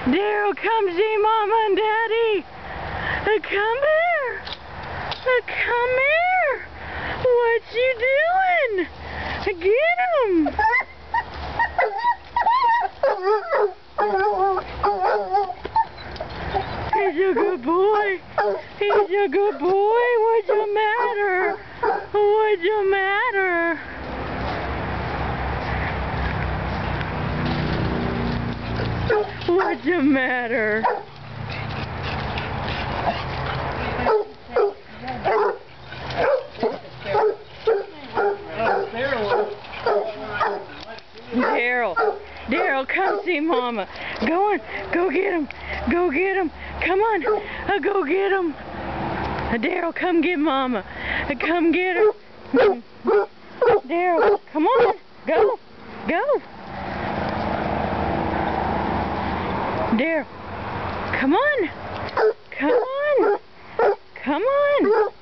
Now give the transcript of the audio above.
Daryl, come see Mama and Daddy. Come here. Come here. What you doing? Get him. He's a good boy. He's a good boy. What's the matter? What's the matter? What's the matter? Daryl, come see Mama. Go on, go get him. Go get him. Come on, go get him. Daryl, come get Mama. Come get her. Daryl, come on. Go. Go. Daryl, come on. Come on. Come on.